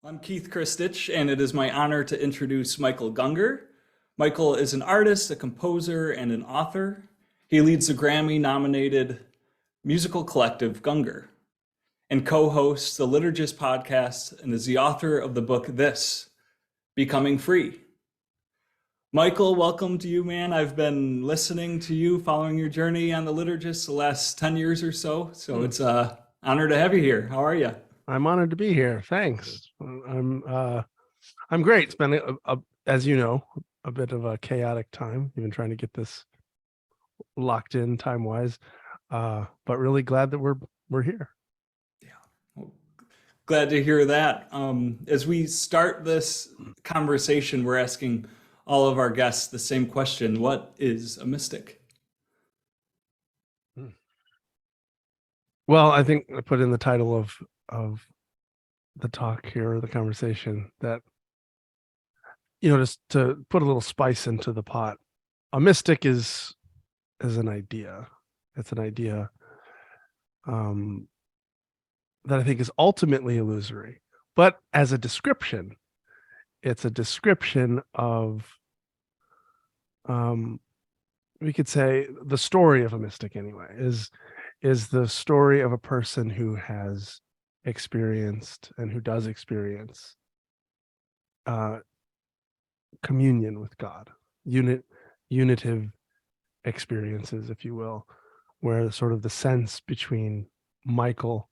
I'm Keith Christich, and it is my honor to introduce Michael Gungor. Michael is an artist, a composer, and an author. He leads the Grammy-nominated musical collective Gungor and co-hosts the Liturgist podcast and is the author of the book This, Becoming Free. Michael, welcome to you, man. I've been listening to you, following your journey on the Liturgist the last 10 years or so. So it's an honor to have you here. How are you? I'm honored to be here. Thanks. I'm great. It's been as you know, a bit of a chaotic time, even trying to get this locked in time wise. But really glad that we're here. Yeah. Well, glad to hear that. As we start this conversation, we're asking all of our guests the same question. What is a mystic? Well, I think I put in the title of the talk here, the conversation, that just to put a little spice into the pot. A mystic is an idea. It's an idea that I think is ultimately illusory, but as a description, it's a description of we could say the story of a mystic anyway is the story of a person who has experienced and who does experience communion with God, unitive experiences, if you will, where sort of the sense between Michael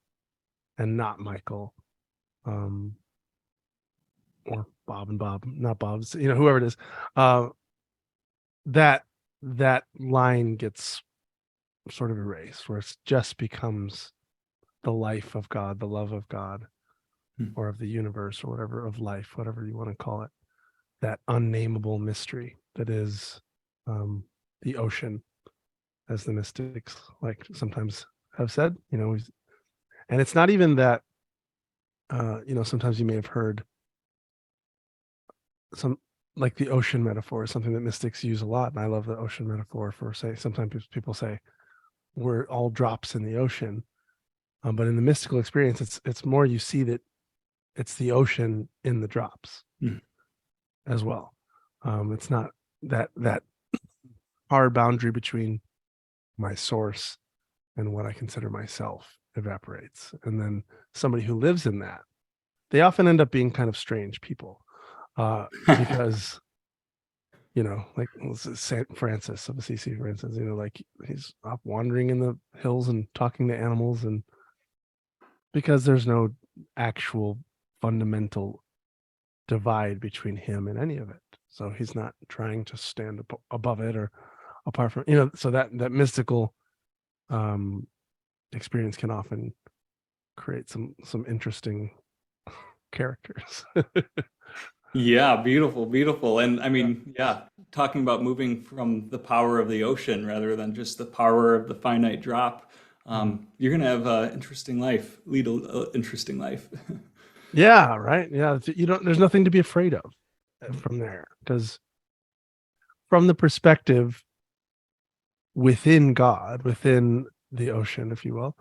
and not Michael, or Bob and Bob, not Bob's, whoever it is, that line gets sort of erased, where it just becomes the life of God, the love of God, or of the universe, or whatever, of life, whatever you want to call it, that unnameable mystery that is the ocean, as the mystics like sometimes have said, and it's not even that, sometimes you may have heard some, like the ocean metaphor is something that mystics use a lot. And I love the ocean metaphor for, say, sometimes people say we're all drops in the ocean. But in the mystical experience, it's more, you see that it's the ocean in the drops as well. It's not that hard boundary between my source and what I consider myself evaporates. And then somebody who lives in that, they often end up being kind of strange people, because, like St. Francis of Assisi, for instance, like he's up wandering in the hills and talking to animals, and because there's no actual fundamental divide between him and any of it. So he's not trying to stand above it or apart from, so that mystical experience can often create some interesting characters. Yeah, beautiful. And I mean, yeah, talking about moving from the power of the ocean rather than just the power of the finite drop, you're going to have an interesting life, lead an interesting life. Yeah, right. Yeah, there's nothing to be afraid of from there, because from the perspective within God, within the ocean, if you will,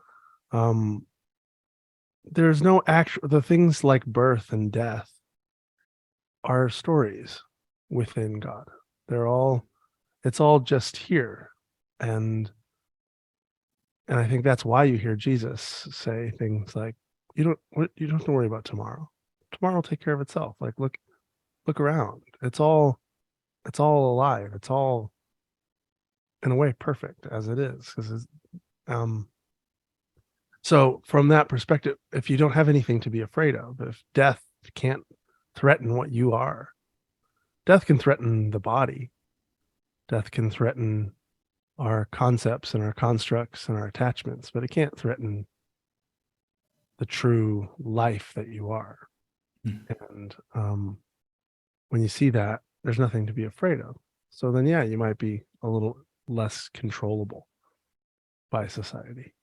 there's no the things like birth and death are stories within God. It's all just here. And I think that's why you hear Jesus say things like, you don't have to worry about tomorrow. Tomorrow will take care of itself. Like, look around. It's all alive. It's all, in a way, perfect as it is. So from that perspective, if you don't have anything to be afraid of, if death can't threaten what you are, death can threaten the body. Death can threaten our concepts and our constructs and our attachments, but it can't threaten the true life that you are. And when you see that, there's nothing to be afraid of. So then, yeah, you might be a little less controllable by society.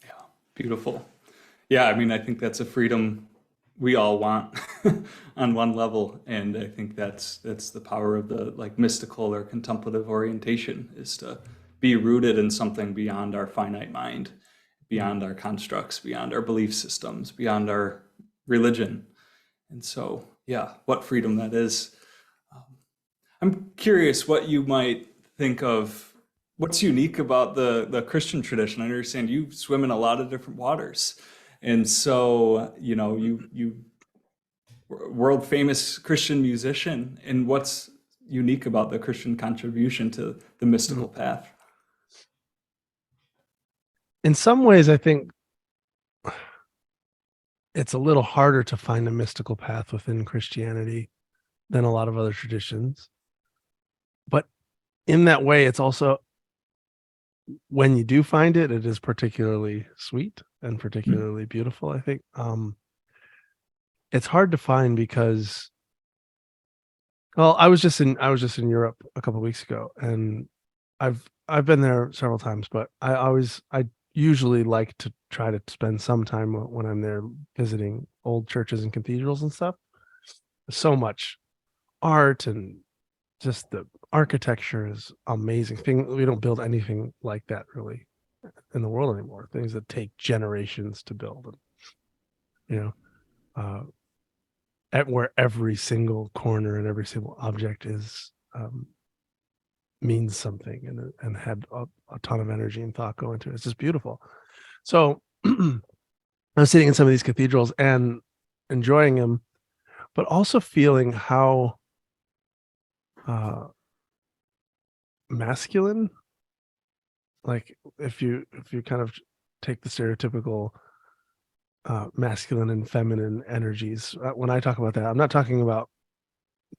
Yeah, beautiful. Yeah, I mean, I think that's a freedom we all want on one level, and I think that's the power of the like mystical or contemplative orientation, is to be rooted in something beyond our finite mind, beyond our constructs, beyond our belief systems, beyond our religion, And so, yeah, what freedom that is. Um, I'm curious what you might think of. What's unique about the Christian tradition? I understand you swim in a lot of different waters, and so you world famous Christian musician. And what's unique about the Christian contribution to the mystical Mm. path? In some ways, I think it's a little harder to find a mystical path within Christianity than a lot of other traditions. But in that way, it's also, when you do find it, it is particularly sweet and particularly beautiful, I think. It's hard to find because, well, I was just in Europe a couple of weeks ago, and I've been there several times, but I usually like to try to spend some time when I'm there visiting old churches and cathedrals and stuff. So much art, and just the architecture is amazing. We don't build anything like that really in the world anymore. Things that take generations to build, and you know, at where every single corner and every single object is means something, and had a ton of energy and thought go into it. It's just beautiful. So I was sitting in some of these cathedrals and enjoying them, but also feeling how masculine, like if you kind of take the stereotypical masculine and feminine energies. When I talk about that, I'm not talking about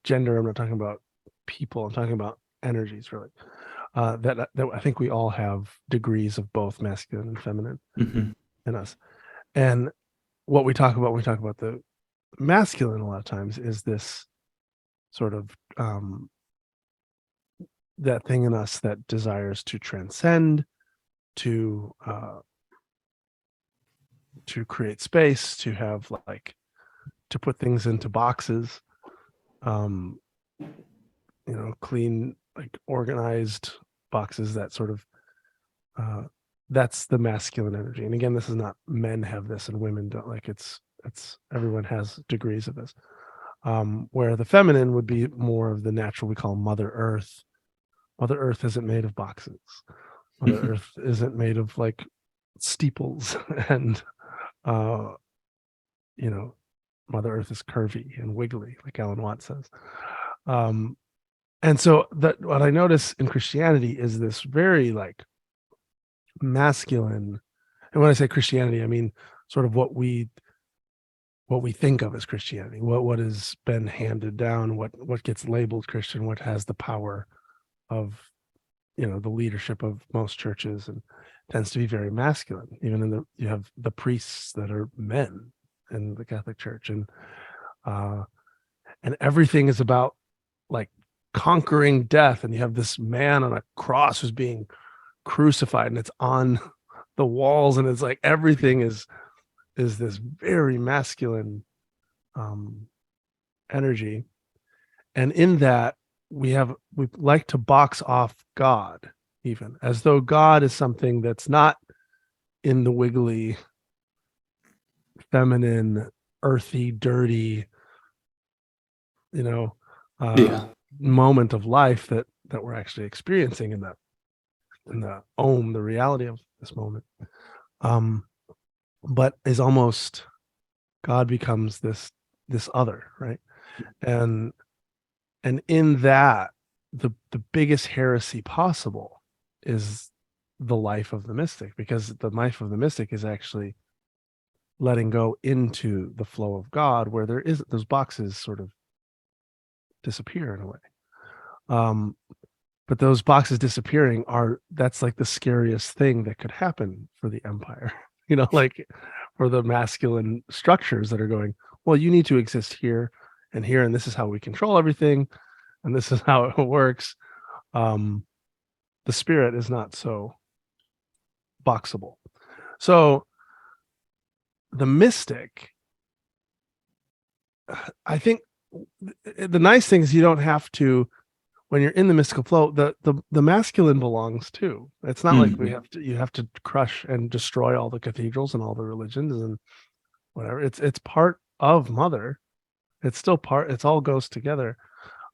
gender. I'm not talking about people. I'm talking about energies, really. That I think we all have degrees of both masculine and feminine Mm-hmm. in us. And what we talk about when we talk about the masculine a lot of times is this sort of that thing in us that desires to transcend, to create space, to have like to put things into boxes, clean, like organized boxes, that sort of that's the masculine energy. And again, this is not men have this and women don't. Like it's everyone has degrees of this. Where the feminine would be more of the natural, we call Mother Earth. Mother Earth isn't made of boxes. Mother Earth isn't made of like steeples and Mother Earth is curvy and wiggly, like Alan Watts says. And so that what I notice in Christianity is this very like masculine, and when I say Christianity, I mean sort of what we think of as Christianity, what has been handed down, what gets labeled Christian, what has the power of the leadership of most churches, and tends to be very masculine. Even you have the priests that are men in the Catholic Church, and everything is about like conquering death, and you have this man on a cross who's being crucified, and it's on the walls, and it's like everything is this very masculine energy. And in that we like to box off God, even as though God is something that's not in the wiggly, feminine, earthy, dirty, Yeah. moment of life that we're actually experiencing in the reality of this moment. But is almost, God becomes this other, right? And in that, the biggest heresy possible is the life of the mystic, because the life of the mystic is actually letting go into the flow of God, where there is those boxes sort of disappear in a way. But those boxes disappearing that's like the scariest thing that could happen for the empire, like for the masculine structures that are going, well, you need to exist here and here, and this is how we control everything, and this is how it works. The spirit is not so boxable. So the mystic, I think the nice thing is you don't have to, when you're in the mystical flow, the masculine belongs too. It's not like you have to crush and destroy all the cathedrals and all the religions and whatever. It's part of Mother, It's still it's all goes together.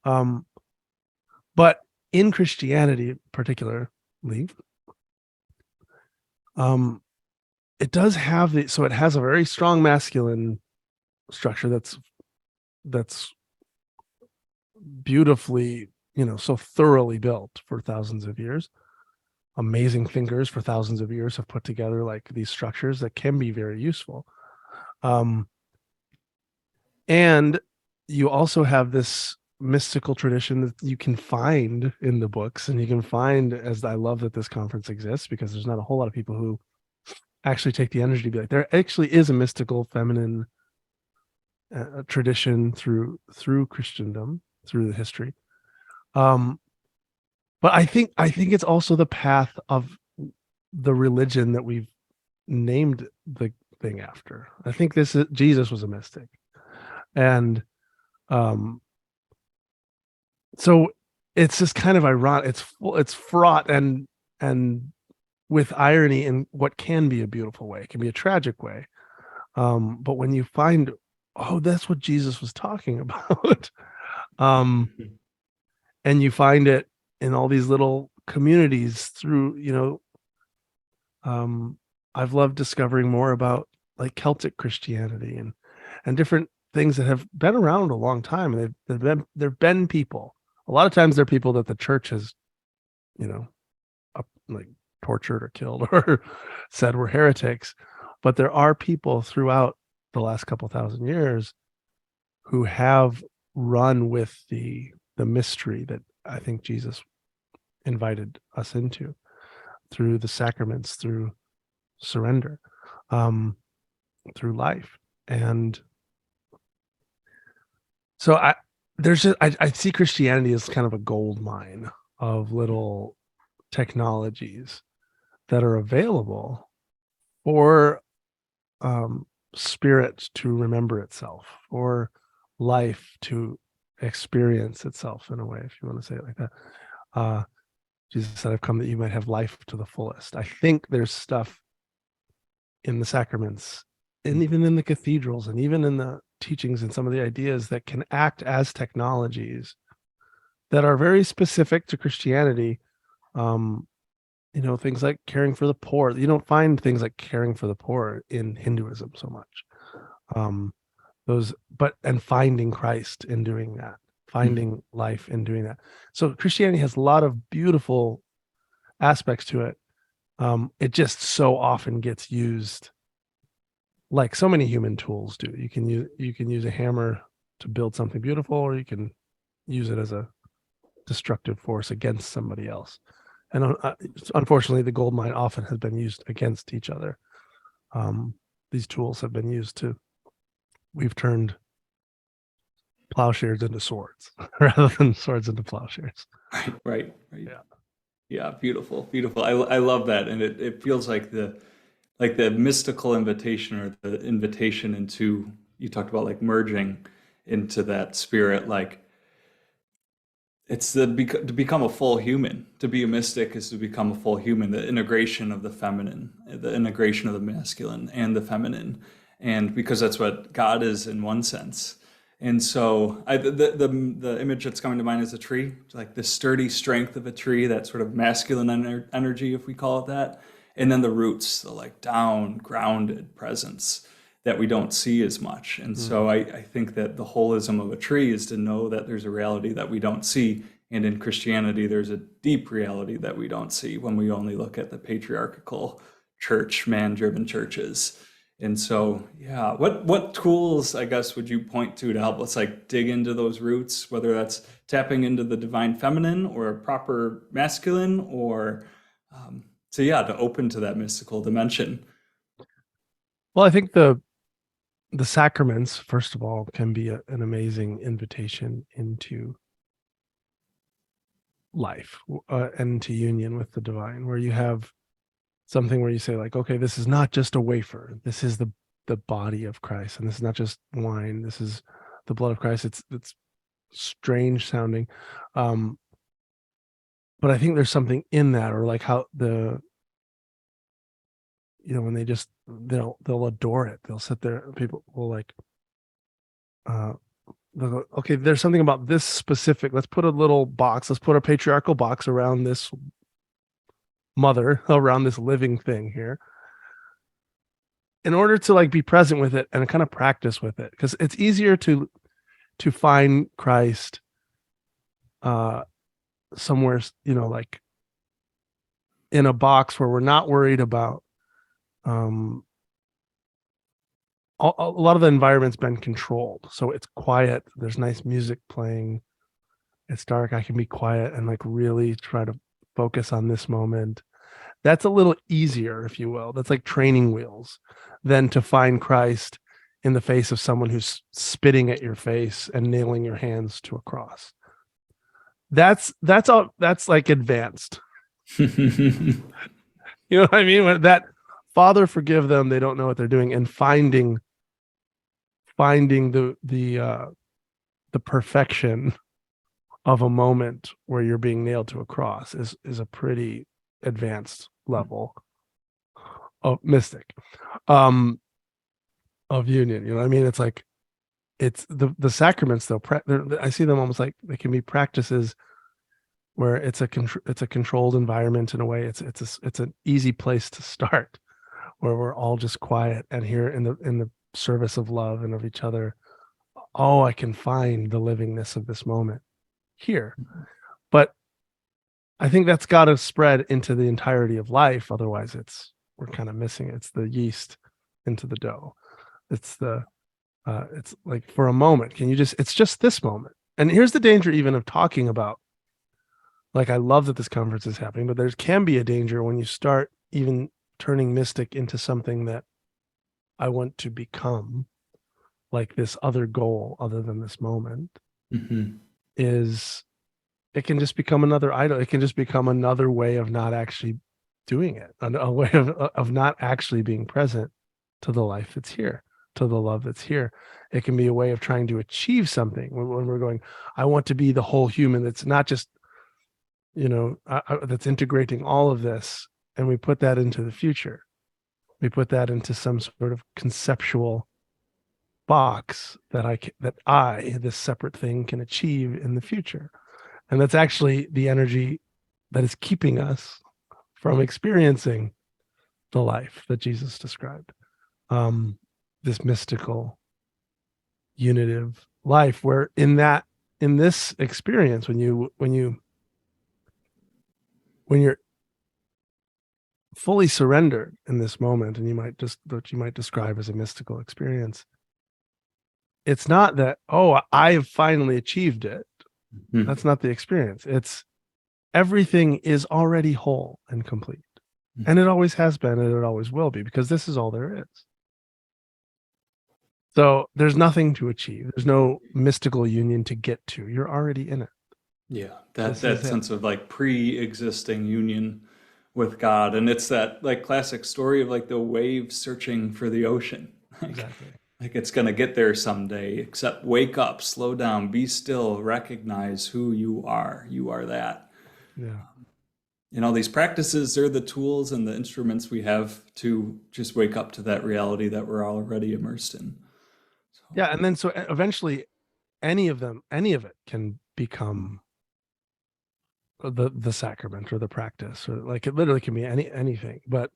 But in Christianity particularly, it does have so it has a very strong masculine structure that's beautifully, so thoroughly built for thousands of years. Amazing thinkers for thousands of years have put together like these structures that can be very useful. And you also have this mystical tradition that you can find in the books, and you can find, as I love that this conference exists, because there's not a whole lot of people who actually take the energy to be like, there actually is a mystical feminine tradition through Christendom, through the history. But I think it's also the path of the religion that we've named the thing after. I think Jesus was a mystic, and so it's just kind of ironic. It's fraught and with irony in what can be a beautiful way. It can be a tragic way. But when you find, oh, that's what Jesus was talking about, and you find it in all these little communities through, I've loved discovering more about like Celtic Christianity and different things that have been around a long time. And there've been people. A lot of times they're people that the church has, like tortured or killed or said were heretics. But there are people throughout the last couple thousand years who have run with the mystery that I think Jesus invited us into through the sacraments, through surrender, through life. And so I see Christianity as kind of a gold mine of little technologies that are available for spirit to remember itself, or life to experience itself in a way, if you want to say it like that. Jesus said, I've come that you might have life to the fullest. I think there's stuff in the sacraments, and even in the cathedrals, and even in the teachings and some of the ideas that can act as technologies that are very specific to Christianity. Things like caring for the poor. You don't find things like caring for the poor in Hinduism so much. And finding Christ in doing that, finding life in doing that. So Christianity has a lot of beautiful aspects to it. It just so often gets used like so many human tools do. You can use a hammer to build something beautiful, or you can use it as a destructive force against somebody else. And unfortunately, the gold mine often has been used against each other. These tools have been used we've turned plowshares into swords rather than swords into plowshares. Right. Yeah. Beautiful. I love that. And it feels like the mystical invitation, or the invitation into, you talked about like merging into that spirit, like it's to become a full human. To be a mystic is to become a full human. The integration of the feminine, the integration of the masculine and the feminine, and because that's what God is in one sense. And so, the image that's coming to mind is a tree, like the sturdy strength of a tree, that sort of masculine energy, if we call it that, and then the roots, the like down grounded presence that we don't see as much. And so I think that the holism of a tree is to know that there's a reality that we don't see. And in Christianity, there's a deep reality that we don't see when we only look at the patriarchal church, man-driven churches. And so, yeah, what tools, I guess, would you point to help us like dig into those roots, whether that's tapping into the divine feminine or a proper masculine, or to open to that mystical dimension? Well, I think the sacraments, first of all, can be an amazing invitation into life and to union with the divine, where you have something where you say like, okay, this is not just a wafer. This is the body of Christ. And this is not just wine. This is the blood of Christ. It's strange sounding. But I think there's something in that, or like how when they'll adore it, they'll sit there, people will like okay, there's something about this specific. Let's put a little box. Let's put a patriarchal box around this mother, around this living thing here, in order to like be present with it and kind of practice with it, because it's easier to find Christ somewhere, like in a box where we're not worried about a lot of the environment's been controlled, so it's quiet, there's nice music playing, it's dark, I can be quiet and like really try to focus on this moment. That's a little easier, if you will. That's like training wheels, than to find Christ in the face of someone who's spitting at your face and nailing your hands to a cross. That's all. That's like advanced. You know what I mean? When that Father, forgive them, they don't know what they're doing, and finding the perfection of a moment where you're being nailed to a cross is a pretty advanced level of mystic, of union. You know what I mean? It's like, it's the sacraments though. I see them almost like they can be practices where it's a controlled environment in a way. It's an easy place to start, where we're all just quiet and here in the service of love and of each other. Oh, I can find the livingness of this moment here. But I think that's got to spread into the entirety of life. Otherwise, we're kind of missing it. It's the yeast into the dough. It's like for a moment, it's just this moment. And here's the danger even of talking about, like, I love that this conference is happening, but there can be a danger when you start even turning mystic into something that I want to become, like this other goal other than this moment. Is it can just become another idol. It can just become another way of not actually doing it, a way of not actually being present to the life that's here, to the love that's here. It can be a way of trying to achieve something when we're going, I want to be the whole human. That's not just, that's integrating all of this. And we put that into the future. We put that into some sort of conceptual box that this separate thing, can achieve in the future. And that's actually the energy that is keeping us from experiencing the life that Jesus described. This mystical, unitive life, where in this experience, when you're fully surrendered in this moment, and what you might describe as a mystical experience, it's not that, oh, I have finally achieved it. That's not the experience. It's everything is already whole and complete. And it always has been, and it always will be, because this is all there is. So there's nothing to achieve. There's no mystical union to get to. You're already in it. Yeah, that sense of like pre-existing union with God. And it's that like classic story of like the wave searching for the ocean. Exactly. Like it's going to get there someday, except wake up, slow down, be still, recognize who you are. You are that. Yeah. These practices, they're the tools and the instruments we have to just wake up to that reality that we're already immersed in. Yeah. And then so eventually any of it can become the sacrament or the practice, or like it literally can be anything, but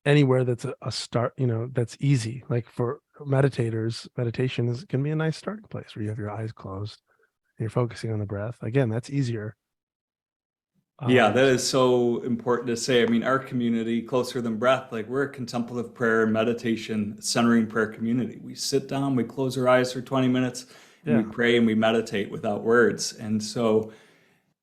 anywhere that's a start, that's easy. Like for meditators, meditation can be a nice starting place where you have your eyes closed and you're focusing on the breath. Again, that's easier. Yeah, that is so important to say. I mean, our community, Closer Than Breath, like we're a contemplative prayer and meditation centering prayer community. We sit down, we close our eyes for 20 minutes, and we pray and we meditate without words. And so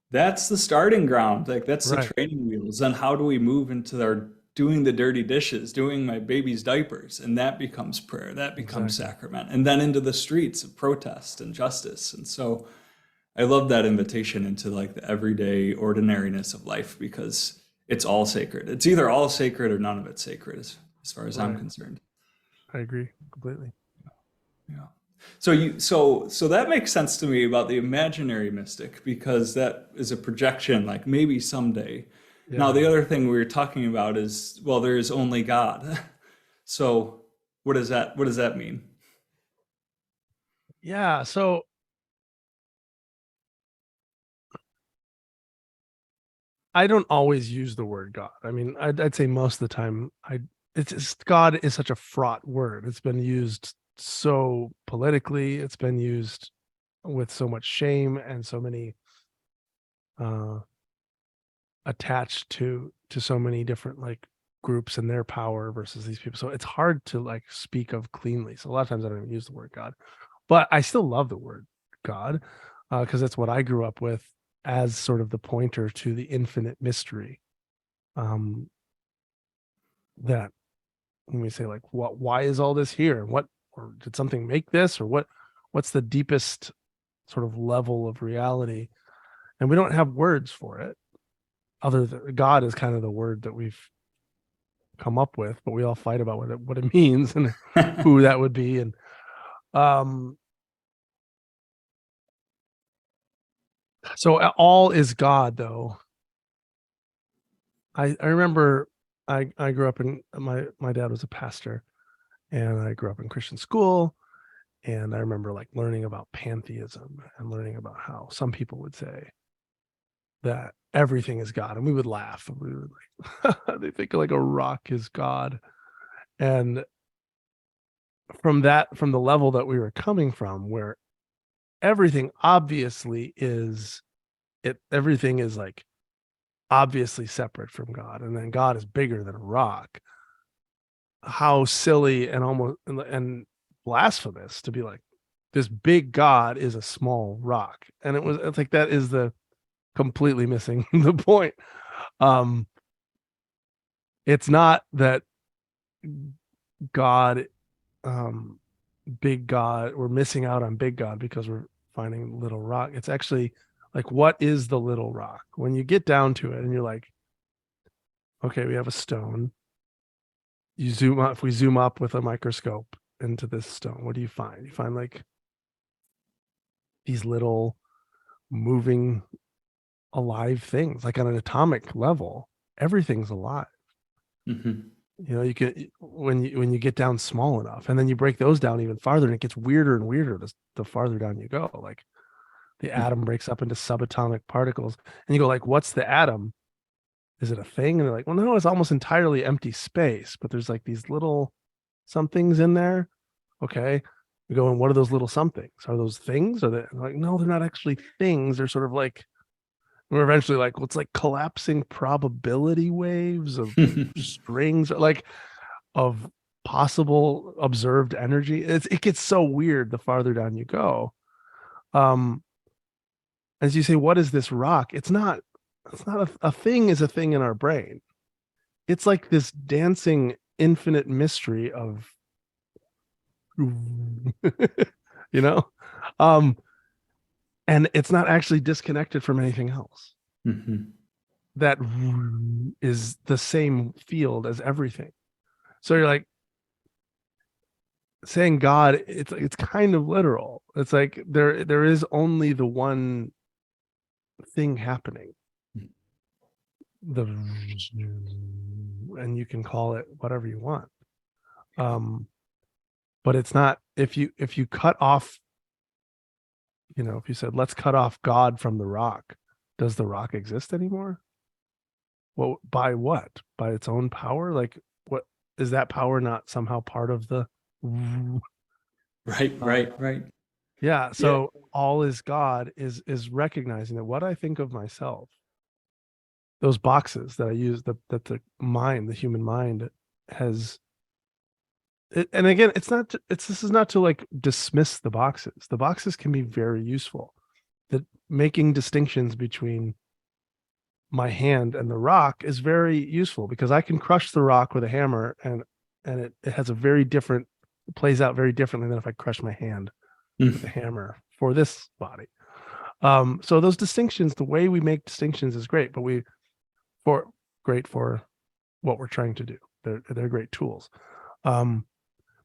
that's the starting ground. Like that's the training wheels. Then how do we move into our doing the dirty dishes, doing my baby's diapers? And that becomes prayer, that becomes sacrament. And then into the streets of protest and justice. And so I love that invitation into like the everyday ordinariness of life, because it's all sacred. It's either all sacred or none of it's sacred, as far as I'm concerned. I agree completely. Yeah. So that makes sense to me about the imaginary mystic, because that is a projection, like maybe someday. Yeah. Now the other thing we were talking about is, well, there is only God. So what does that mean? Yeah. So I don't always use the word God. I mean, I'd say most of the time, it's just, God is such a fraught word. It's been used so politically. It's been used with so much shame and so many uh, attached to so many different like groups and their power versus these people. So it's hard to like speak of cleanly. So a lot of times I don't even use the word God, but I still love the word God because that's what I grew up with as sort of the pointer to the infinite mystery. Um, that when we say like, why is all this here? What, or did something make this, or what's the deepest sort of level of reality? And we don't have words for it. Other than God is kind of the word that we've come up with, but we all fight about what it means and who that would be. And um, so all is God, though. I remember I grew up in my dad was a pastor, and I grew up in Christian school, and I remember like learning about pantheism and learning about how some people would say that everything is God, and we would laugh. We would like they think like a rock is God, and from the level that we were coming from, where everything obviously is everything is like obviously separate from God, and then God is bigger than a rock. How silly and almost and blasphemous to be like this big God is a small rock, and it's like that is the completely missing the point. Um, it's not that God, um, big God, we're missing out on big God because we're finding little rock. It's actually like, what is the little rock? When you get down to it and you're like, okay, we have a stone. You zoom up, if we zoom up with a microscope into this stone, what do you find? You find like these little moving alive things, like on an atomic level, everything's alive. Mm-hmm. You know, you can when you get down small enough, and then you break those down even farther, and it gets weirder and weirder the farther down you go. Like the atom breaks up into subatomic particles, and you go like, what's the atom? Is it a thing? And they're like, well, no, it's almost entirely empty space, but there's like these little somethings in there. Okay. You go, and what are those little somethings? Are those things? Are they like, no, they're not actually things. They're sort of like, we're eventually like, what's like collapsing probability waves of strings, like of possible observed energy. It gets so weird the farther down you go. Um, as you say, what is this rock? It's not a thing is a thing in our brain. It's like this dancing infinite mystery of you know um and it's not actually disconnected from anything else. Mm-hmm. That is the same field as everything. So you're like saying God, it's kind of literal. It's like there is only the one thing happening. The and you can call it whatever you want. But it's not, if you cut off, if you said let's cut off God from the rock, does the rock exist anymore? Well, by what? By its own power? Like, what is that power not somehow part of the Right, uh, right, right. yeah, Yeah. so all is God is recognizing that what I think of myself, those boxes that I use, that the human mind has and again, this is not to like dismiss the boxes. The boxes can be very useful. That making distinctions between my hand and the rock is very useful, because I can crush the rock with a hammer, and it has a very different, it plays out very differently than if I crush my hand with a Mm. hammer for this body. So those distinctions, the way we make distinctions is great, but for great for what we're trying to do. They're great tools.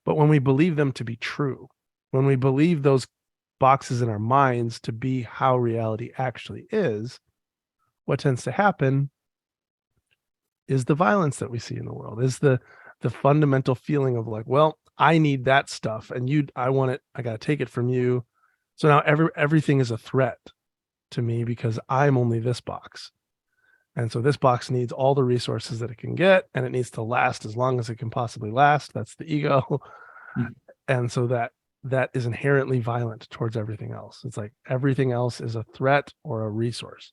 But when we believe them to be true, when we believe those boxes in our minds to be how reality actually is, what tends to happen is the violence that we see in the world, is the fundamental feeling of like, well, I need that stuff, and I want it. I got to take it from you. So now everything is a threat to me because I'm only this box. And so this box needs all the resources that it can get, and it needs to last as long as it can possibly last. That's the ego. Mm. And so that is inherently violent towards everything else. It's like everything else is a threat or a resource.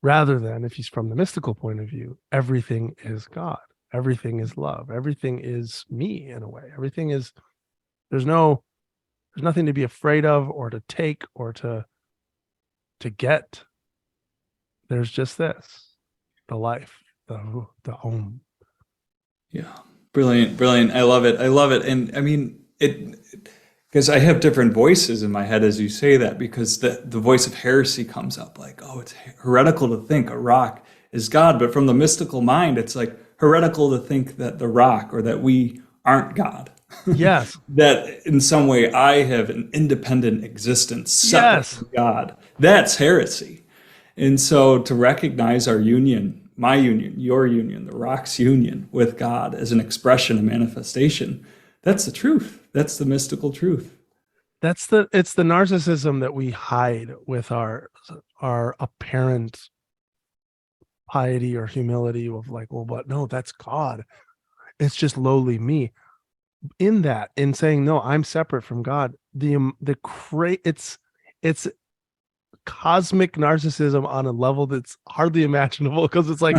Rather than, if he's from the mystical point of view, everything is God. Everything is love. Everything is me in a way. Everything is, there's nothing to be afraid of or to take or to get. There's just this, the life, the home. Yeah. Brilliant. Brilliant. I love it. I love it. And I mean, because I have different voices in my head as you say that, because the voice of heresy comes up like, oh, it's heretical to think a rock is God. But from the mystical mind, it's like heretical to think that the rock or that we aren't God. Yes. That in some way I have an independent existence separate Yes. from God. That's heresy. And so to recognize our union, my union, your union, the rock's union with God as an expression, a manifestation, that's the truth. That's the mystical truth. It's the narcissism that we hide with our apparent piety or humility of like, well, but no, that's God. It's just lowly me. In saying no, I'm separate from God. It's cosmic narcissism on a level that's hardly imaginable, because it's like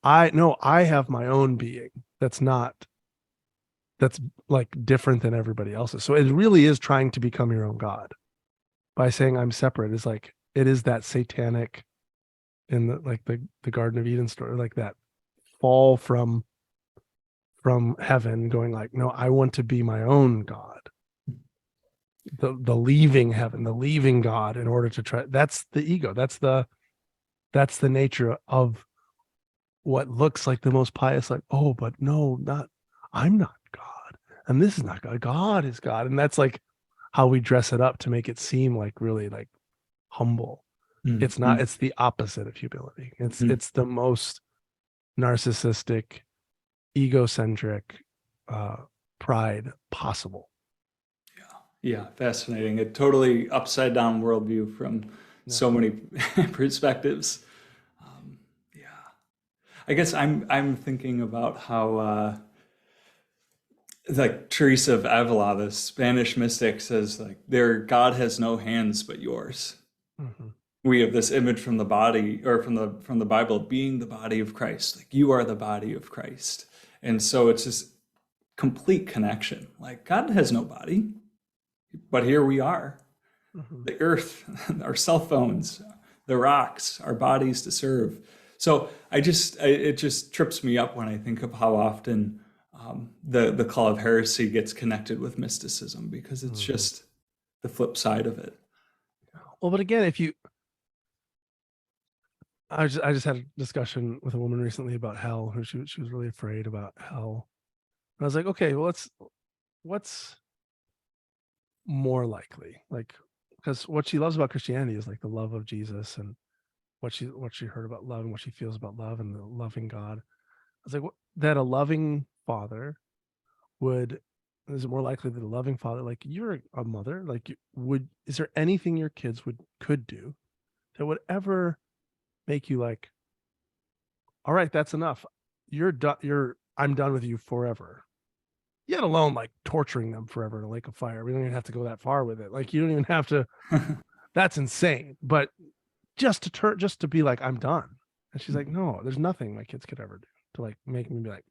I have my own being that's like different than everybody else's. So it really is trying to become your own God by saying I'm separate. Is like, it is that satanic in the Garden of Eden story, like that fall from heaven, going like, no, I want to be my own God. The leaving heaven, the leaving God in order to try. That's the ego. That's the nature of what looks like the most pious, like, oh, but no, I'm not God. And this is not God. God is God. And that's like how we dress it up to make it seem like really like humble. Mm-hmm. It's not, it's the opposite of humility. It's the most narcissistic, egocentric pride possible. Yeah, fascinating. A totally upside down worldview from so many perspectives. Yeah, I guess I'm thinking about how like Teresa of Avila, the Spanish mystic, says like, their God has no hands but yours. Mm-hmm. We have this image from the body, or from the Bible, being the body of Christ. Like, you are the body of Christ, and so it's this complete connection. Like, God has no body, but here we are. Mm-hmm. The earth, our cell phones, the rocks, our bodies to serve. So it just trips me up when I think of how often the call of heresy gets connected with mysticism, because it's just the flip side of it. Well, but again, I just had a discussion with a woman recently about hell, who she was really afraid about hell. And I was like, okay, well, what's more likely? Like, because what she loves about Christianity is like the love of Jesus, and what she heard about love, and what she feels about love, and the loving God. I was like, that a loving father is it more likely that a loving father, like you're a mother, like is there anything your kids could do that would ever make you like, all right, that's enough. You're done. I'm done with you forever. Yet alone like torturing them forever in a lake of fire. We don't even have to go that far with it. Like, you don't even have to. That's insane. But just to be like, I'm done. And she's like, no, there's nothing my kids could ever do to like make me be like,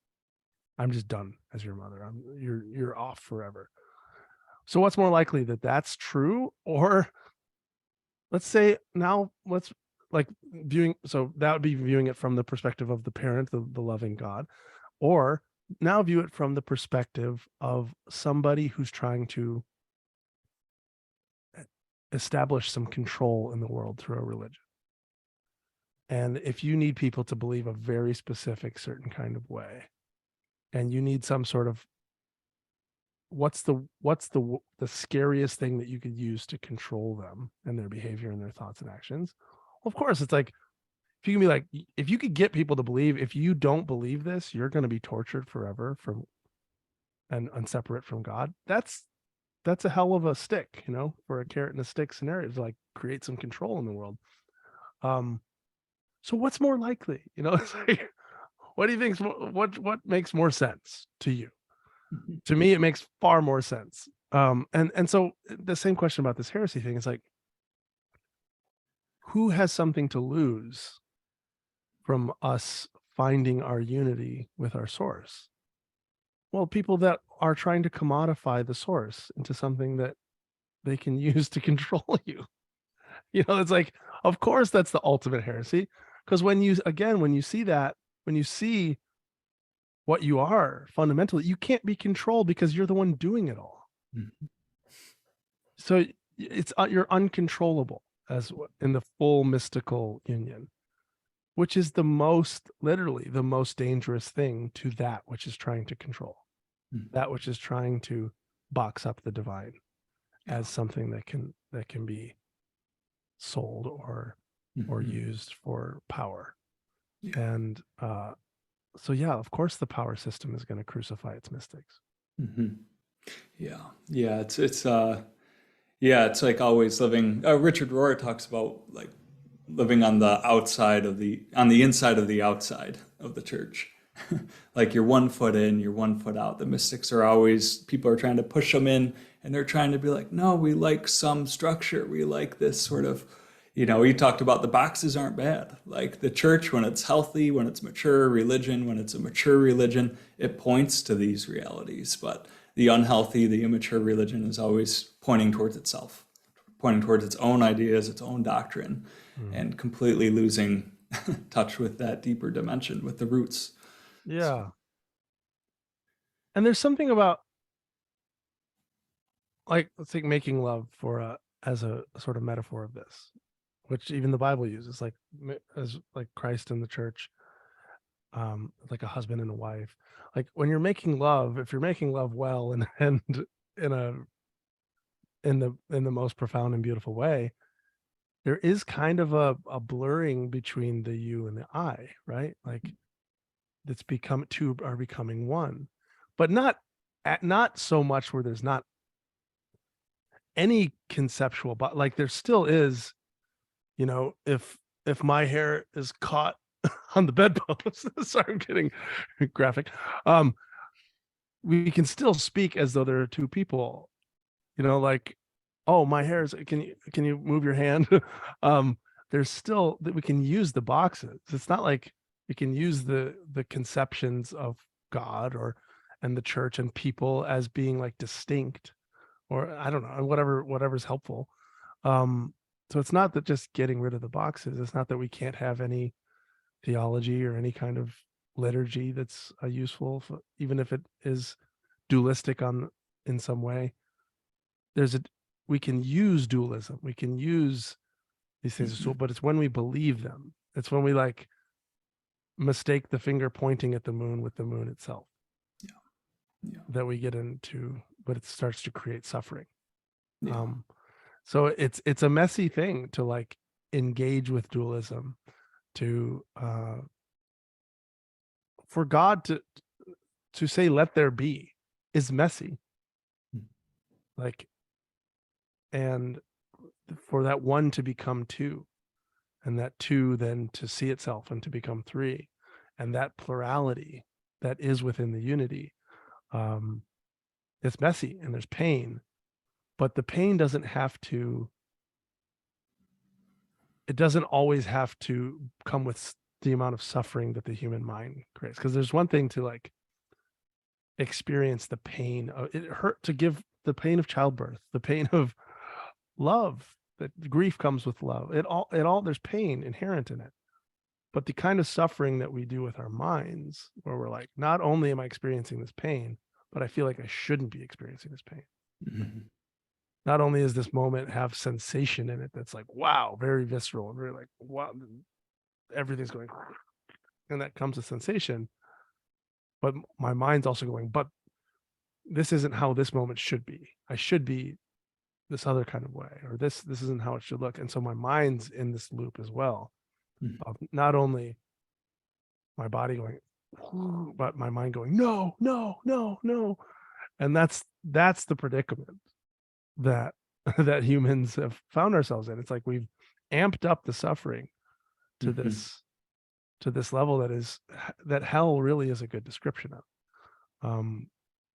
I'm just done as your mother. You're off forever. So what's more likely, that that's true, or let's say now let's like viewing, so that would be viewing it from the perspective of the parent, the loving God, or now view it from the perspective of somebody who's trying to establish some control in the world through a religion. And if you need people to believe a very specific certain kind of way, and you need some sort of, what's the scariest thing that you could use to control them and their behavior and their thoughts and actions? Well, of course, it's like, if you can be like, if you could get people to believe, if you don't believe this, you're going to be tortured forever and separate from God, that's a hell of a stick, for a carrot and a stick scenario to like create some control in the world. So what's more likely? It's like, what do you think? What makes more sense to you? To me, it makes far more sense. And so the same question about this heresy thing is like, who has something to lose from us finding our unity with our source? Well, people that are trying to commodify the source into something that they can use to control you. It's like, of course, that's the ultimate heresy. Because when you see that, when you see what you are fundamentally, you can't be controlled because you're the one doing it all. Mm-hmm. So it's you're uncontrollable as in the full mystical union, which is literally the most dangerous thing to that which is trying to control, that which is trying to box up the divine as something that can be sold or used for power. And so of course the power system is going to crucify its mystics. It's like always living. Richard Rohr talks about like living on the inside of the outside of the church. Like you're 1 foot in, you're 1 foot out. The mystics are always, people are trying to push them in, and they're trying to be like, no, we like some structure. We like this sort of, you talked about the boxes aren't bad. Like the church, when it's healthy, when it's mature religion, when it's a mature religion, it points to these realities. But the unhealthy, the immature religion is always pointing towards itself, pointing towards its own ideas, its own doctrine, and completely losing touch with that deeper dimension, with the roots. Yeah. And there's something about, like, let's take making love as a sort of metaphor of this, which even the Bible uses, like as like Christ and the church, like a husband and a wife. Like when you're making love, if you're making love well and in the most profound and beautiful way, there is kind of a blurring between the you and the I, right? Like it's two are becoming one, but not so much where there's not any conceptual, but like there still is, if my hair is caught on the bedpost, sorry, I'm getting graphic. We can still speak as though there are two people, like, oh, my hair is, can you move your hand? There's still that we can use the boxes. It's not like we can use the conceptions of God and the church and people as being like distinct, or I don't know, whatever's helpful. So it's not that just getting rid of the boxes. It's not that we can't have any theology or any kind of liturgy that's useful, even if it is dualistic in some way. We can use dualism. We can use these things, but it's when we believe them. It's when we like mistake the finger pointing at the moon with the moon itself. That we get into, but it starts to create suffering. So it's a messy thing to like engage with dualism, to for God to say let there be is messy. Like, and for that one to become two, and that two then to see itself and to become three, and that plurality that is within the unity, it's messy and there's pain, but the pain doesn't always have to come with the amount of suffering that the human mind creates. Because there's one thing to like experience the pain of it, hurt to give the pain of childbirth, the pain of love, that grief comes with love. It all there's pain inherent in it. But the kind of suffering that we do with our minds, where we're like, not only am I experiencing this pain, but I feel like I shouldn't be experiencing this pain. Mm-hmm. Not only does this moment have sensation in it that's like, wow, very visceral and very like, wow, everything's going, and that comes with sensation. But my mind's also going, but this isn't how this moment should be. I should be this other kind of way, or this isn't how it should look. And so my mind's in this loop as well. Of not only my body going, but my mind going, no, no, no, no. And that's the predicament that that humans have found ourselves in. It's like we've amped up the suffering to this level that hell really is a good description of.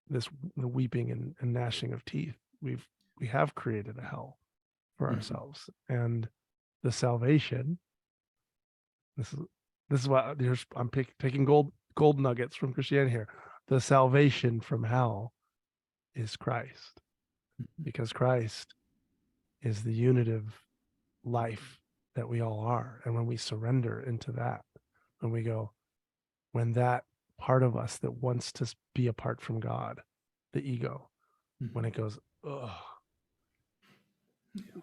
The weeping and gnashing of teeth. We have created a hell for ourselves, and the salvation. This is what I'm taking gold nuggets from Christianity here. The salvation from hell is Christ, because Christ is the unitive life that we all are. And when we surrender into that, when that part of us that wants to be apart from God, the ego, when it goes, ugh,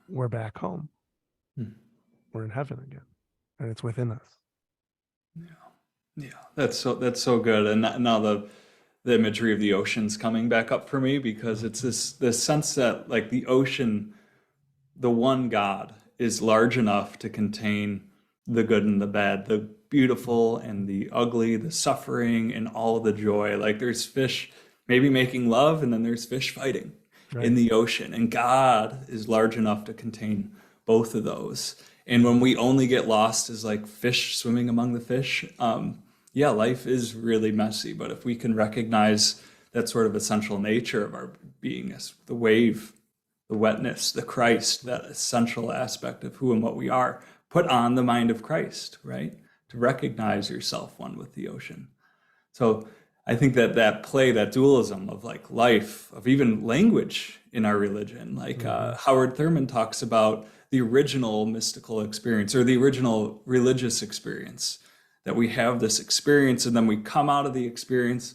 we're back home. We're in heaven again, and it's within us. Yeah, that's so good. And now the imagery of the ocean's coming back up for me, because it's this sense that, like, the ocean, the one God, is large enough to contain the good and the bad, the beautiful and the ugly, the suffering and all the joy. Like, there's fish maybe making love, and then there's fish fighting in the ocean. And God is large enough to contain both of those. And when we only get lost as like fish swimming among the fish, life is really messy. But if we can recognize that sort of essential nature of our being as the wave, the wetness, the Christ, that essential aspect of who and what we are, put on the mind of Christ, right? To recognize yourself one with the ocean. So I think that play, that dualism of like life, of even language in our religion, like Howard Thurman talks about the original mystical experience, or the original religious experience, that we have this experience and then we come out of the experience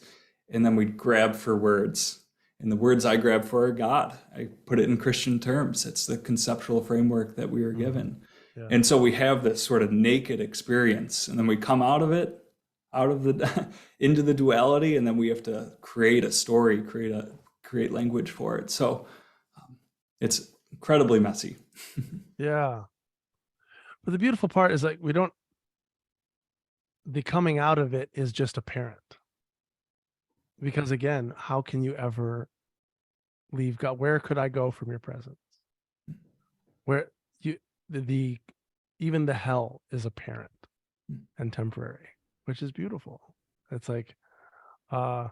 and then we grab for words. And the words I grab for are God. I put it in Christian terms. It's the conceptual framework that we were given. Yeah. And so we have this sort of naked experience, and then we come out of it, into the duality, and then we have to create a story, create language for it. So it's incredibly messy. Yeah. But the beautiful part is, like, the coming out of it is just apparent. Because again, how can you ever leave God? Where could I go from your presence? Where even the hell is apparent and temporary, which is beautiful. It's like, we're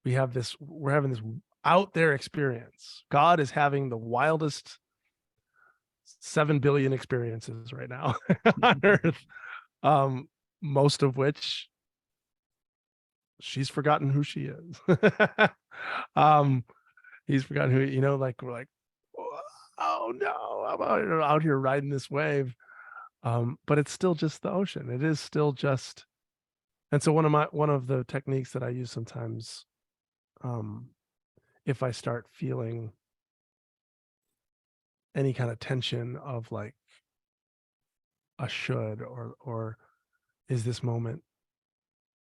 having this out there experience. God is having the wildest 7 billion experiences right now on earth, most of which she's forgotten who she is. He's forgotten who, like, we're like, oh no, I'm out here riding this wave. But it's still just the ocean. It is still just. And so one of the techniques that I use sometimes, if I start feeling any kind of tension of like a should, or is this moment,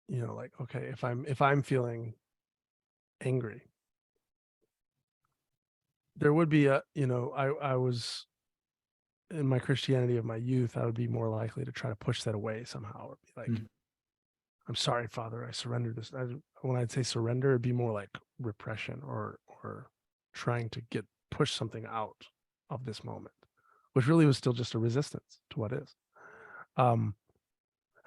like, okay, if I'm feeling angry, there would be I was in my Christianity of my youth, I would be more likely to try to push that away somehow, or be like, I'm sorry, Father, I surrendered this. When I'd say surrender, it'd be more like repression, or trying to push something out of this moment, which really was still just a resistance to what is. And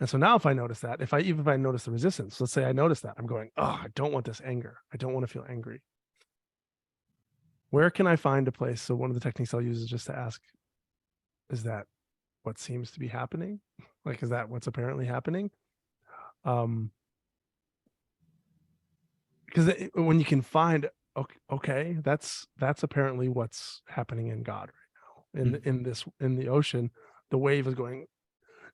so now if I notice that, if I notice the resistance, let's say I notice that, I'm going, oh, I don't want this anger. I don't want to feel angry. Where can I find a place? So one of the techniques I'll use is just to ask, is that what seems to be happening? Like, is that what's apparently happening? Because when you can find, okay, that's apparently what's happening in God right now. In the ocean, the wave is going,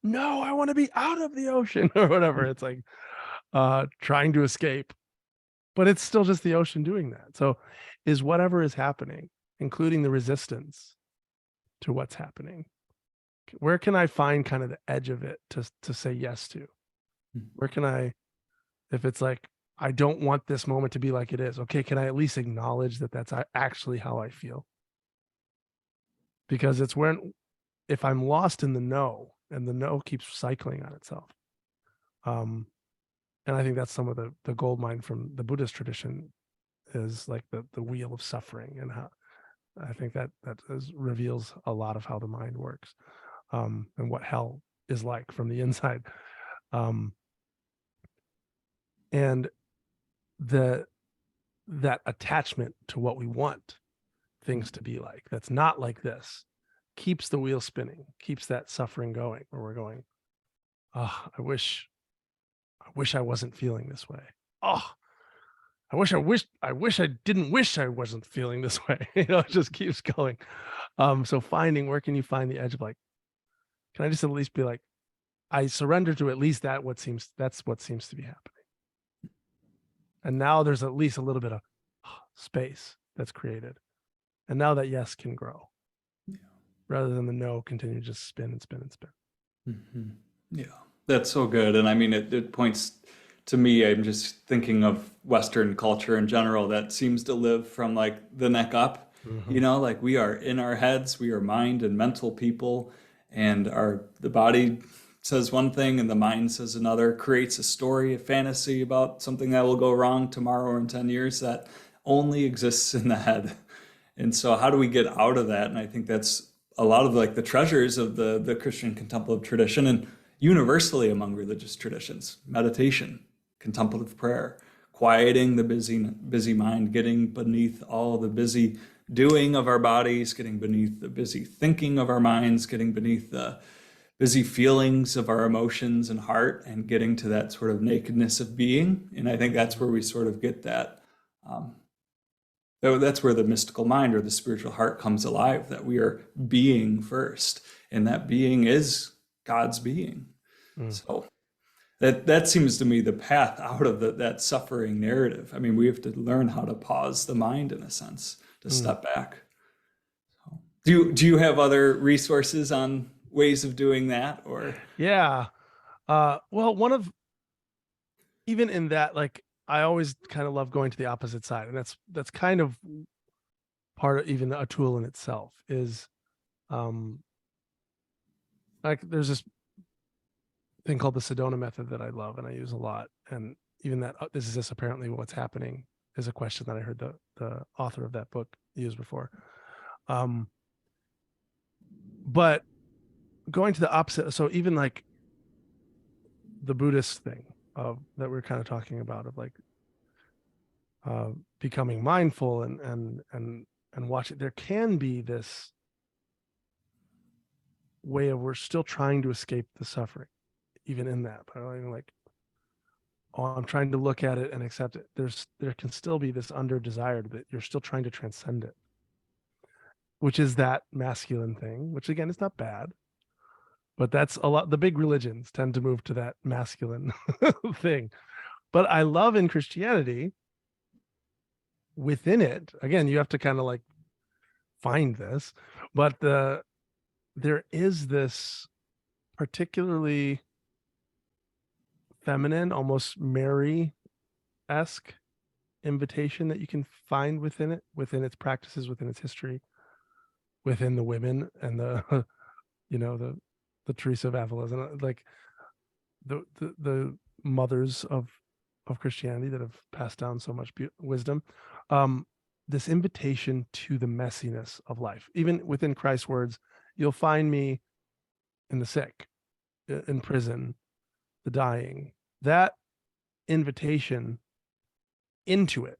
no, I want to be out of the ocean, or whatever. It's like trying to escape, but it's still just the ocean doing that. So is whatever is happening, including the resistance to what's happening, where can I find kind of the edge of it to say yes to? Where can I, if it's like, I don't want this moment to be like it is, okay, can I at least acknowledge that that's actually how I feel? Because it's if I'm lost in the no, and the no keeps cycling on itself. And I think that's some of the gold mine from the Buddhist tradition, is like the wheel of suffering, and how I think that reveals a lot of how the mind works, and what hell is like from the inside. And that attachment to what we want things to be like, that's not like this, keeps the wheel spinning, keeps that suffering going, where we're going, oh, I wish I wasn't feeling this way. Oh, I wish I didn't wish I wasn't feeling this way. It just keeps going. So where can you find the edge of like, can I just at least be like, I surrender to at least that's what seems to be happening. And now there's at least a little bit of space that's created. And now that yes can grow, rather than the no continue to just spin and spin and spin. Mm-hmm. Yeah, that's so good. And I mean, it points to me, I'm just thinking of Western culture in general that seems to live from like the neck up, like we are in our heads, we are mind and mental people, and the body says one thing and the mind says another, creates a story, a fantasy about something that will go wrong tomorrow or in 10 years that only exists in the head. And so how do we get out of that? And I think that's a lot of like the treasures of the Christian contemplative tradition, and universally among religious traditions: meditation, contemplative prayer, quieting the busy mind, getting beneath all the busy doing of our bodies, getting beneath the busy thinking of our minds, getting beneath the busy feelings of our emotions and heart, and getting to that sort of nakedness of being. And I think that's where we sort of get that. That's where the mystical mind or the spiritual heart comes alive, that we are being first, and that being is God's being. So that seems to me the path out of that suffering narrative. I mean, we have to learn how to pause the mind in a sense, to step back. So, do you have other resources on ways of doing that, or? Yeah. Well, even in that, like, I always kind of love going to the opposite side, and that's kind of part of even a tool in itself is, like there's this thing called the Sedona method that I love and I use a lot. And even that, this is just apparently what's happening, is a question that I heard the author of that book use before. But going to the opposite, so even like the Buddhist thing that we're kind of talking about, of like becoming mindful and watching, there can be this way of, we're still trying to escape the suffering, even in that, but I'm like, oh, I'm trying to look at it and accept it. There can still be this under desire that you're still trying to transcend it, which is that masculine thing, which again is not bad, but that's a lot. The big religions tend to move to that masculine thing. But I love in Christianity, within it, again, you have to kind of like find this, but there is this particularly feminine, almost Mary-esque invitation that you can find within it, within its practices, within its history, within the women and the the Teresa of Avila's, and like the mothers of Christianity that have passed down so much wisdom. This invitation to the messiness of life, even within Christ's words, you'll find me in the sick, in prison, the dying. That invitation into it,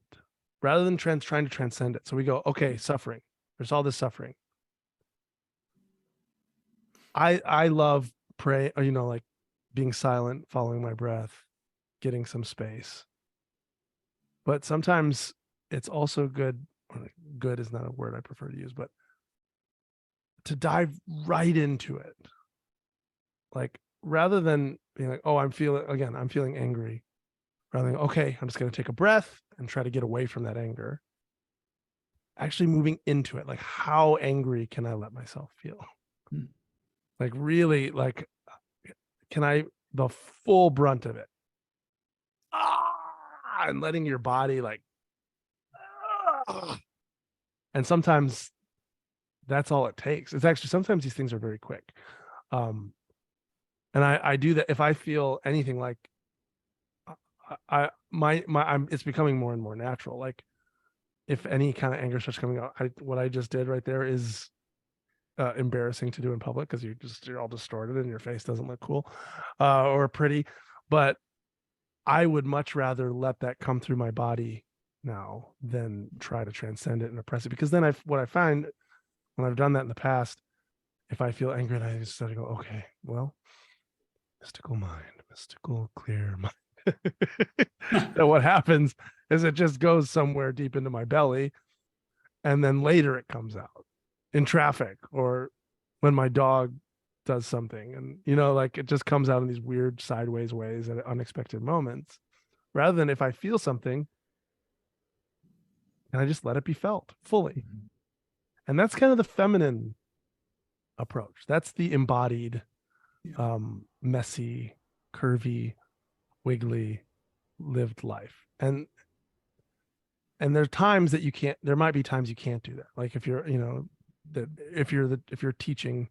rather than trying to transcend it. So we go, okay, suffering. There's all this suffering. I love pray, like being silent, following my breath, getting some space. But sometimes it's also good, or good is not a word I prefer to use, but to dive right into it. Like, rather than being like, oh, I'm feeling angry. Rather than, okay, I'm just going to take a breath and try to get away from that anger. Actually moving into it. Like, how angry can I let myself feel? Like, really, like, the full brunt of it. And letting your body like, and sometimes that's all it takes. It's actually, sometimes these things are very quick. And I do that if I feel anything, like, it's becoming more and more natural. Like, if any kind of anger starts coming out, what I just did right there is embarrassing to do in public, because you're all distorted and your face doesn't look cool or pretty. But I would much rather let that come through my body now than try to transcend it and oppress it. Because then what I find when I've done that in the past, if I feel angry, then I just sort of go, okay, well, mystical mind, mystical clear mind. So what happens is it just goes somewhere deep into my belly, and then later it comes out in traffic or when my dog does something, and like it just comes out in these weird sideways ways at unexpected moments, rather than if I feel something and I just let it be felt fully. And that's kind of the feminine approach. That's the embodied, messy, curvy, wiggly, lived life. And there's times that there might be times you can't do that. Like if you're, if you're teaching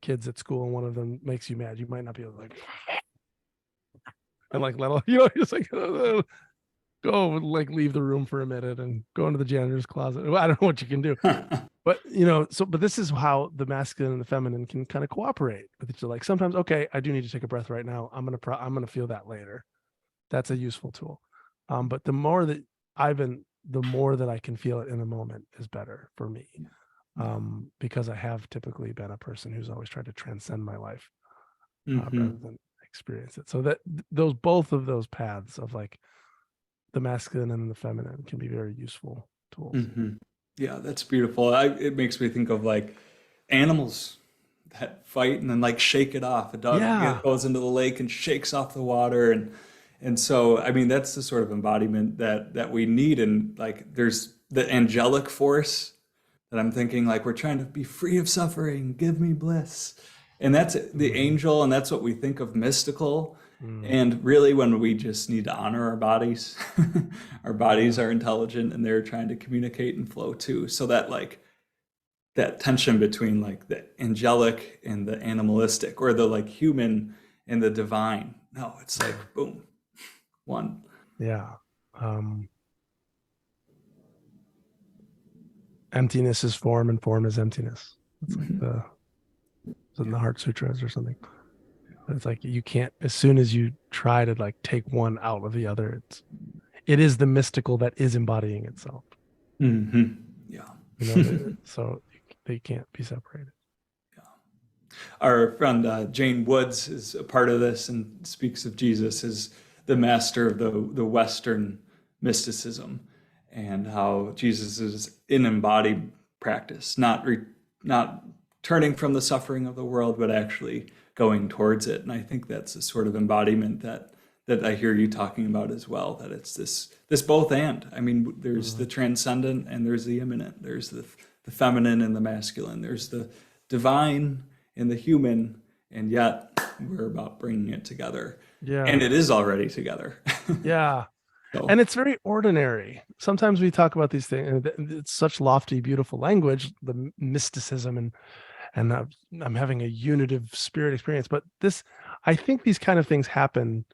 kids at school and one of them makes you mad, you might not be able to and just like go like leave the room for a minute and go into the janitor's closet. I don't know what you can do, but but this is how the masculine and the feminine can kind of cooperate with each other. Like sometimes, okay, I do need to take a breath right now. I'm gonna feel that later. That's a useful tool. But the more that I can feel it in the moment is better for me. Because I have typically been a person who's always tried to transcend my life rather than experience it. So that both of those paths of like the masculine and the feminine can be very useful tools. Yeah, that's beautiful. It makes me think of like animals that fight and then like shake it off. A dog goes into the lake and shakes off the water, and so I mean that's the sort of embodiment that we need. And like there's the angelic force that I'm thinking, like we're trying to be free of suffering, give me bliss. And that's the angel, and that's what we think of mystical. And really when we just need to honor our bodies, our bodies are intelligent and they're trying to communicate and flow too. So that like that tension between like the angelic and the animalistic, or the like human and the divine. No, it's like boom, one. Yeah. Emptiness is form and form is emptiness. It's like it's in the Heart Sutras or something. But it's like you can't, as soon as you try to like take one out of the other, it is the mystical that is embodying itself. Yeah. So they can't be separated. Yeah. Our friend Jane Woods is a part of this and speaks of Jesus as the master of the Western mysticism, and how Jesus is an embodied practice, not turning from the suffering of the world, but actually going towards it. And I think that's a sort of embodiment that I hear you talking about as well, that it's this both and. I mean, there's the transcendent and there's the immanent. There's the feminine and the masculine. There's the divine and the human, and yet we're about bringing it together. Yeah. And it is already together. Yeah. So. And it's very ordinary. Sometimes we talk about these things, and it's such lofty, beautiful language, the mysticism, and I'm having a unitive spirit experience. But I think these kind of things happen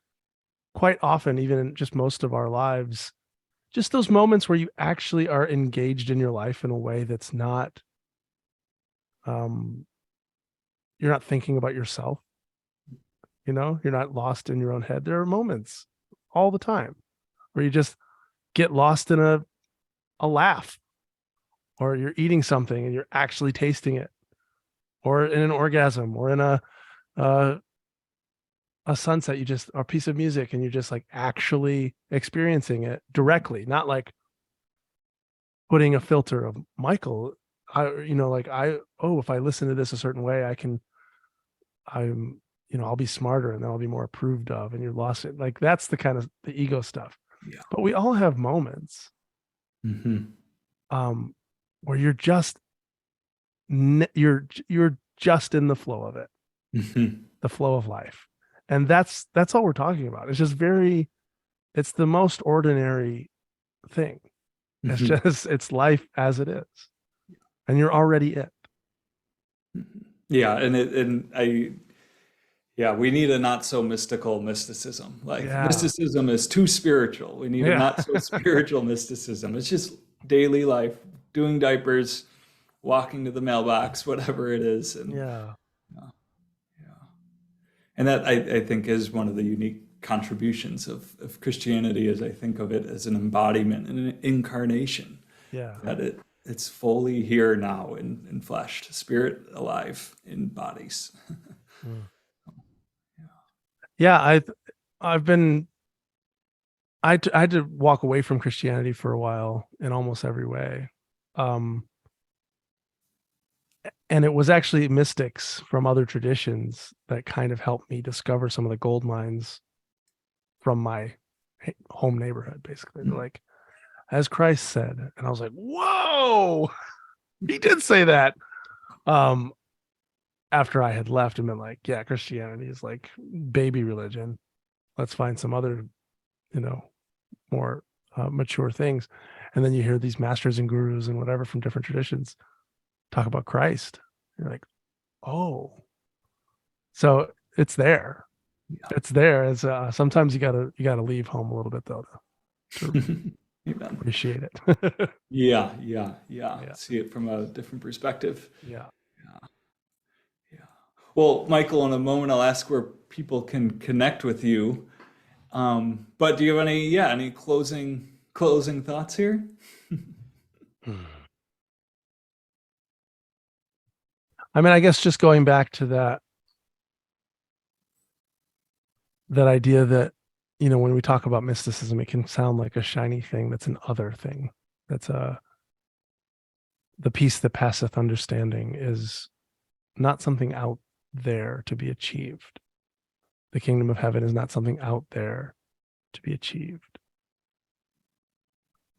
quite often, even in just most of our lives. Just those moments where you actually are engaged in your life in a way that's not, you're not thinking about yourself. You're not lost in your own head. There are moments all the time where you just get lost in a laugh, or you're eating something and you're actually tasting it, or in an orgasm, or in a sunset, or a piece of music, and you're just like actually experiencing it directly, not like putting a filter of Michael. If I listen to this a certain way, I'll be smarter and then I'll be more approved of, and you're lost it. Like that's the kind of the ego stuff. Yeah. But we all have moments where you're just you're just in the flow of it, the flow of life. And that's all we're talking about. It's just it's the most ordinary thing. It's life as it is. And you're already it. Yeah. We need a not so mystical mysticism. Like mysticism is too spiritual. We need a not so spiritual mysticism. It's just daily life, doing diapers, walking to the mailbox, whatever it is. And Yeah. yeah. And that I think is one of the unique contributions of Christianity, as I think of it as an embodiment and an incarnation, Yeah. that it's fully here now in flesh, spirit alive in bodies. Mm. Yeah, I've been I had to walk away from Christianity for a while in almost every way. Um, and it was actually mystics from other traditions that kind of helped me discover some of the gold mines from my home neighborhood, basically. They're like, as Christ said. And I was like, whoa, he did say that. After I had left and been like, yeah, Christianity is like baby religion. Let's find some other, more mature things. And then you hear these masters and gurus and whatever from different traditions talk about Christ. You're like, oh, so it's there. Yeah. It's there. As sometimes you gotta leave home a little bit though to appreciate it. Yeah. See it from a different perspective. Yeah. Yeah. Well, Michael, in a moment, I'll ask where people can connect with you. But do you have any closing thoughts here? I mean, I guess just going back to that idea that, when we talk about mysticism, it can sound like a shiny thing that's an other thing. That's the peace that passeth understanding is not something out there to be achieved. The kingdom of heaven is not something out there to be achieved.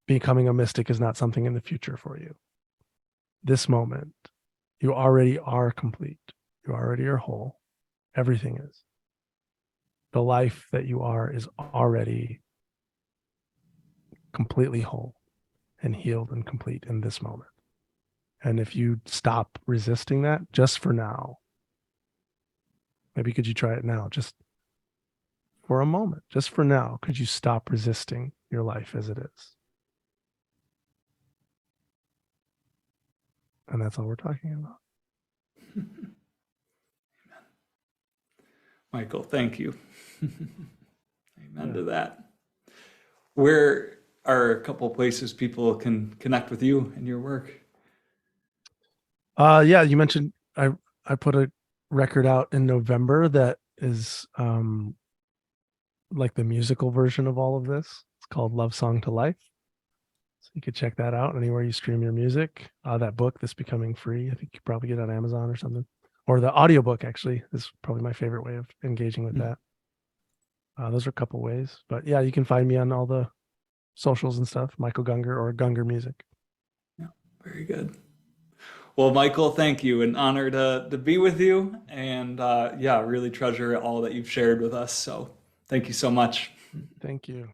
Becoming a mystic is not something in the future for you. This moment, you already are complete. You already are whole. Everything is. The life that you are is already completely whole and healed and complete in this moment. And if you stop resisting that just for now, maybe could you try it now? Just for a moment, just for now, could you stop resisting your life as it is? And that's all we're talking about. Michael, thank you. Amen to that. Where are a couple places people can connect with you and your work? Yeah, you mentioned I put a record out in November that is like the musical version of all of this. It's called Love Song to Life. So you could check that out anywhere you stream your music. That book that's becoming free, I think you probably get it on Amazon or something. Or the audiobook actually is probably my favorite way of engaging with that. Those are a couple ways. But yeah, you can find me on all the socials and stuff, Michael Gungor or Gungor Music. Yeah, very good. Well, Michael, thank you. An honor to be with you. And really treasure all that you've shared with us. So thank you so much. Thank you.